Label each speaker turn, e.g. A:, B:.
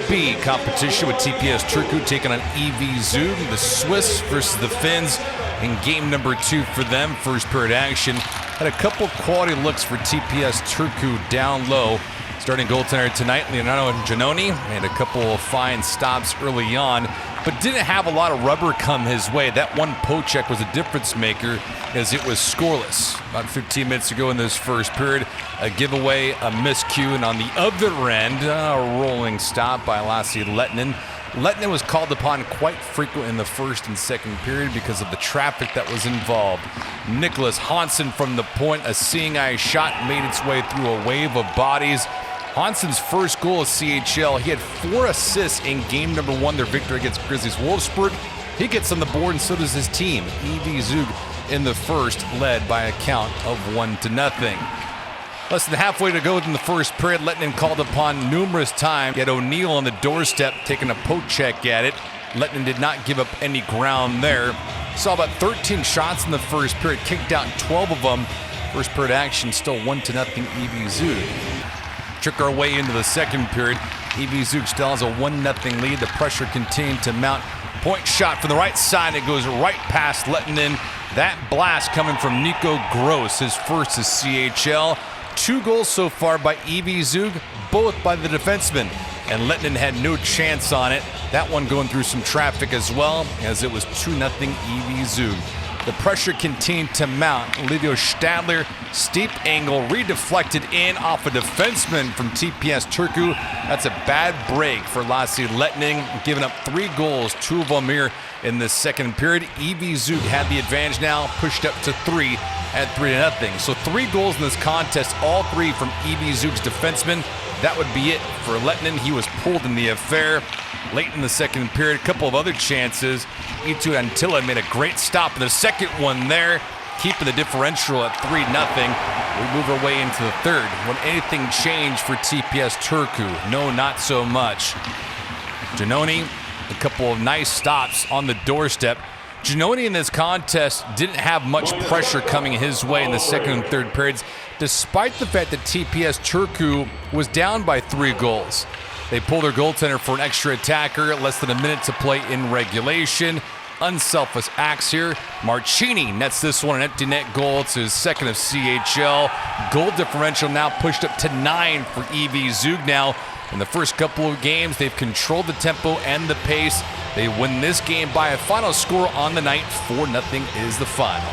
A: B competition with TPS Turku taking on EV Zug, the Swiss versus the Finns in game number 2 for them. First period action. Had a couple quality looks for TPS Turku down low. Starting goaltender tonight, Leonardo Giannoni, made a couple of fine stops early on, but didn't have a lot of rubber come his way. That one poke check was a difference maker as it was scoreless. About 15 minutes ago in this first period, a giveaway, a miscue, and on the other end, a rolling stop by Lassi Lehtinen. Lehtinen was called upon quite frequently in the first and second period because of the traffic that was involved. Nicholas Hansen from the point, a seeing eye shot made its way through a wave of bodies. Hansen's first goal of CHL. He had 4 assists in game number 1, their victory against Grizzlies Wolfsburg. He gets on the board, and so does his team. EV Zug in the first, led by a count of 1-0. Less than halfway to go in the first period, Lehtinen called upon numerous times. Yet O'Neill on the doorstep taking a poke check at it. Lehtinen did not give up any ground there. Saw about 13 shots in the first period, kicked out 12 of them. First period action, still 1-0 EV Zug. Trick our way into the second period. EV Zug still has a 1-0 lead. The pressure continued to mount. Point shot from the right side. It goes right past Lehtinen. That blast coming from Nico Gross, his first as CHL. 2 goals so far by EV Zug, both by the defenseman. And Lehtinen had no chance on it. That one going through some traffic as well, as it was 2-0 EV Zug. The pressure continued to mount. Livio Stadler, steep angle, redeflected in off a defenseman from TPS Turku. That's a bad break for Lassi Lehtinen, giving up 3 goals, 2 of them here in the second period. EV Zug had the advantage now, pushed up to 3 at 3-0. So 3 goals in this contest, all 3 from EV Zug's defenseman. That would be it for Lehtinen. He was pulled in the affair. Late in the second period, a couple of other chances. Itu Antila made a great stop in the second one there, keeping the differential at 3-0. We move our way into the third. Would anything change for TPS Turku? No, not so much. Giannoni, a couple of nice stops on the doorstep. Giannoni in this contest didn't have much pressure coming his way in the second and third periods, despite the fact that TPS Turku was down by 3 goals. They pull their goaltender for an extra attacker, less than a minute to play in regulation. Unselfish acts here. Marchini nets this one, an empty net goal. It's his second of CHL. Goal differential now pushed up to 9 for EV Zug now. In the first couple of games, they've controlled the tempo and the pace. They win this game by a final score on the night. 4-0 is the final.